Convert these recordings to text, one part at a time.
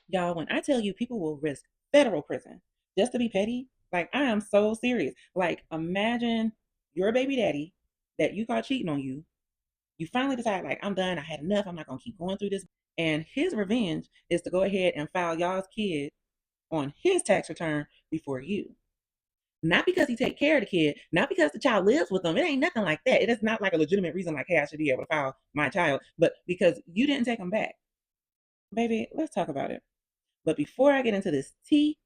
Y'all, when I tell you people will risk federal prison just to be petty, like I am so serious. Like imagine your baby daddy that you caught cheating on you. You finally decide, like, I'm done. I had enough. I'm not going to keep going through this. And his revenge is to go ahead and file y'all's kid on his tax return before you. Not because he take care of the kid, not because the child lives with them. It ain't nothing like that. It is not like a legitimate reason, like, hey, I should be able to file my child, but because you didn't take him back. Baby, let's talk about it. But before I get into this tea,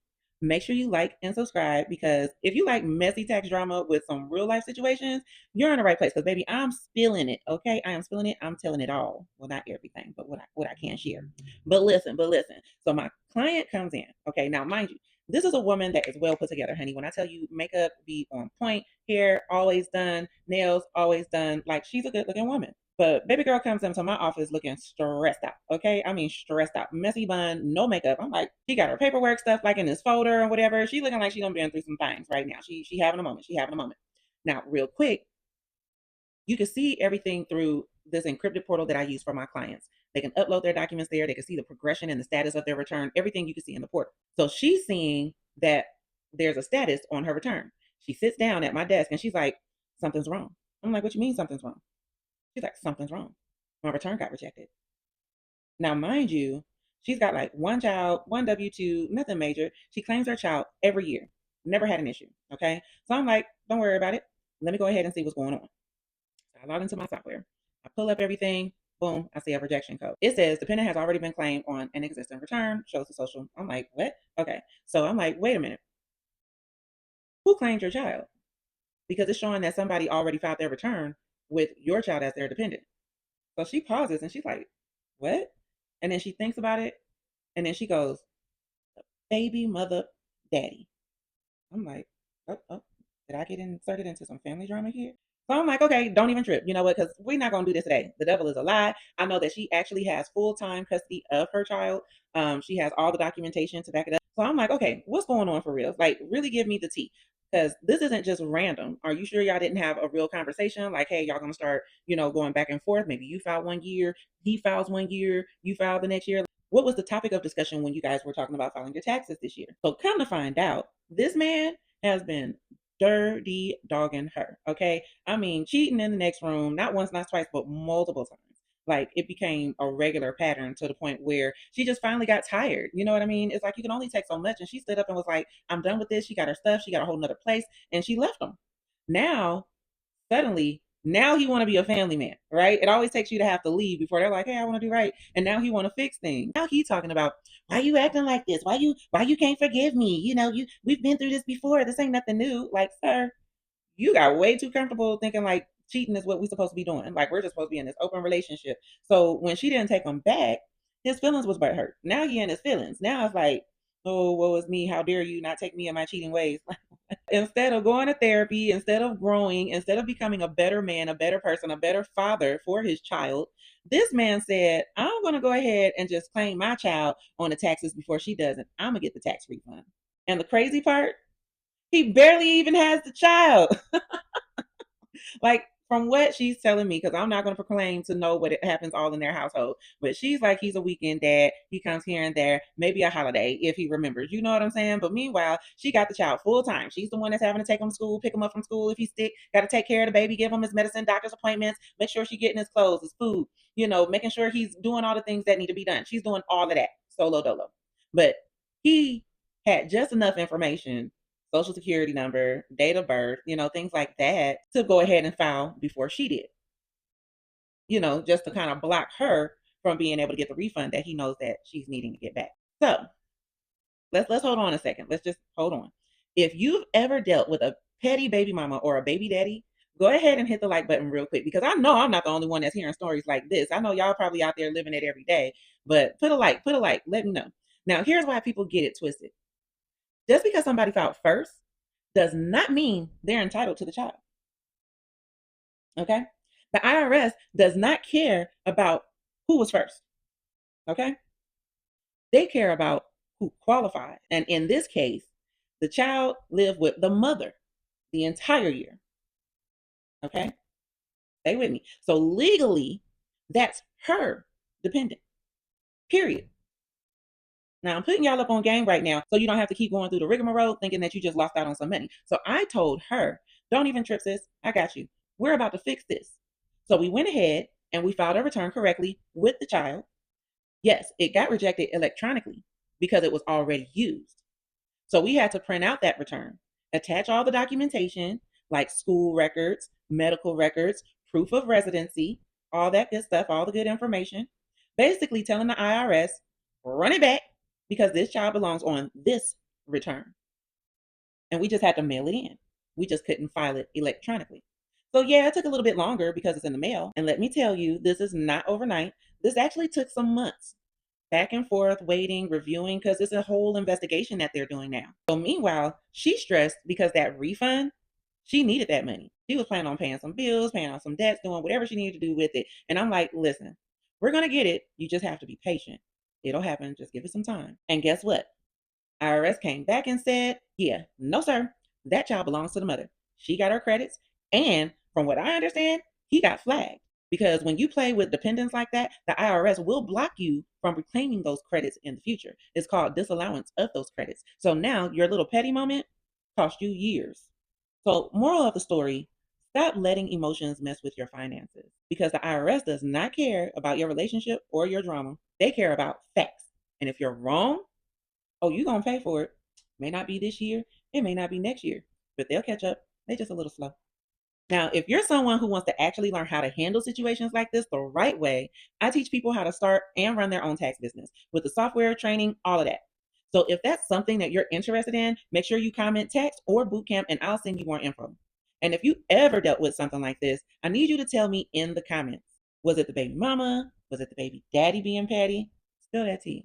make sure you like and subscribe because if you like messy tax drama with some real life situations, you're in the right place. Because baby, I'm spilling it. Okay, I am spilling it. I'm telling it all. Well, not everything, but what I can share. But listen. So my client comes in. Okay, now mind you, this is a woman that is well put together, honey. When I tell you makeup be on point, hair always done, nails always done, like she's a good looking woman. But baby girl comes into my office looking stressed out. Okay. I mean, stressed out. Messy bun, no makeup. I'm like, she got her paperwork stuff like in this folder or whatever. She looking like she done been through some things right now. She having a moment. She having a moment. Now, real quick, you can see everything through this encrypted portal that I use for my clients. They can upload their documents there. They can see the progression and the status of their return, everything you can see in the portal. So she's seeing that there's a status on her return. She sits down at my desk and she's like, something's wrong. I'm like, what you mean something's wrong? She's like, something's wrong. My return got rejected. Now, mind you, she's got like one child, one W 2, nothing major. She claims her child every year. Never had an issue. Okay. So I'm like, don't worry about it. Let me go ahead and see what's going on. So I log into my software. I pull up everything. Boom, I see a rejection code. It says dependent has already been claimed on an existing return, shows the social. I'm like, what? Okay. So I'm like, wait a minute. Who claimed your child? Because it's showing that somebody already filed their return with your child as their dependent. So she pauses and she's like, what? And then she thinks about it and then she goes, baby mother daddy. I'm like, oh, did I get inserted into some family drama here? So I'm like, okay, don't even trip. You know what? Because we're not going to do this today. The devil is a lie. I know that she actually has full time custody of her child. She has all the documentation to back it up. So I'm like, okay, what's going on for real? Like, really give me the tea. Because this isn't just random. Are you sure y'all didn't have a real conversation? Like, hey, y'all gonna start, going back and forth. Maybe you file 1 year, he files 1 year, you file the next year. What was the topic of discussion when you guys were talking about filing your taxes this year? So come to find out, this man has been dirty dogging her. Okay. I mean, cheating in the next room, not once, not twice, but multiple times. Like it became a regular pattern to the point where she just finally got tired. You know what I mean? It's like you can only take so much. And she stood up and was like, I'm done with this. She got her stuff. She got a whole nother place. And she left them. Now suddenly now he want to be a family man, right? It always takes you to have to leave before they're like, hey, I want to do right. And now he want to fix things. Now he talking about why you acting like this? Why you can't forgive me? We've been through this before. This ain't nothing new. Like, sir, you got way too comfortable thinking like cheating is what we're supposed to be doing. Like we're just supposed to be in this open relationship. So when she didn't take him back, his feelings was but hurt. Now he in his feelings. Now it's like, oh, woe is me. How dare you not take me in my cheating ways? Instead of going to therapy, instead of growing, instead of becoming a better man, a better person, a better father for his child, this man said, I'm going to go ahead and just claim my child on the taxes before she does it. I'm going to get the tax refund. And the crazy part, he barely even has the child. Like from what she's telling me, because I'm not going to proclaim to know what it happens all in their household, but she's like, he's a weekend dad. He comes here and there, maybe a holiday if he remembers. You know what I'm saying? But meanwhile, she got the child full time. She's the one that's having to take him to school, pick him up from school if he's sick. Got to take care of the baby, give him his medicine, doctor's appointments, make sure she's getting his clothes, his food. Making sure he's doing all the things that need to be done. She's doing all of that solo dolo. But he had just enough information, social security number, date of birth, things like that, to go ahead and file before she did, just to kind of block her from being able to get the refund that he knows that she's needing to get back. So let's hold on a second. Let's just hold on. If you've ever dealt with a petty baby mama or a baby daddy, go ahead and hit the like button real quick because I know I'm not the only one that's hearing stories like this. I know y'all probably out there living it every day, but put a like, let me know. Now, here's why people get it twisted. Just because somebody filed first does not mean they're entitled to the child. Okay? The IRS does not care about who was first. Okay? They care about who qualified. And in this case, the child lived with the mother the entire year. Okay? Stay with me. So legally, that's her dependent. Period. Now I'm putting y'all up on game right now so you don't have to keep going through the rigmarole thinking that you just lost out on some money. So I told her, don't even trip, sis. I got you. We're about to fix this. So we went ahead and we filed a return correctly with the child. Yes, it got rejected electronically because it was already used. So we had to print out that return, attach all the documentation like school records, medical records, proof of residency, all that good stuff, all the good information. Basically telling the IRS, run it back because this child belongs on this return. And we just had to mail it in. We just couldn't file it electronically. So, yeah, it took a little bit longer because it's in the mail. And let me tell you, this is not overnight. This actually took some months back and forth, waiting, reviewing, because it's a whole investigation that they're doing now. So meanwhile, she's stressed because that refund, she needed that money. She was planning on paying some bills, paying off some debts, doing whatever she needed to do with it. And I'm like, listen, we're going to get it. You just have to be patient. It'll happen. Just give it some time. And guess what? IRS came back and said, yeah, no, sir. That child belongs to the mother. She got her credits. And from what I understand, he got flagged. Because when you play with dependents like that, the IRS will block you from reclaiming those credits in the future. It's called disallowance of those credits. So now your little petty moment cost you years. So, moral of the story, stop letting emotions mess with your finances because the IRS does not care about your relationship or your drama. They care about facts. And if you're wrong, oh, you're going to pay for it. May not be this year, it may not be next year, but they'll catch up. They're just a little slow. Now, if you're someone who wants to actually learn how to handle situations like this the right way, I teach people how to start and run their own tax business with the software, training, all of that. So if that's something that you're interested in, make sure you comment text or bootcamp and I'll send you more info. And if you ever dealt with something like this, I need you to tell me in the comments. Was it the baby mama? Was it the baby daddy being petty? Spill that tea.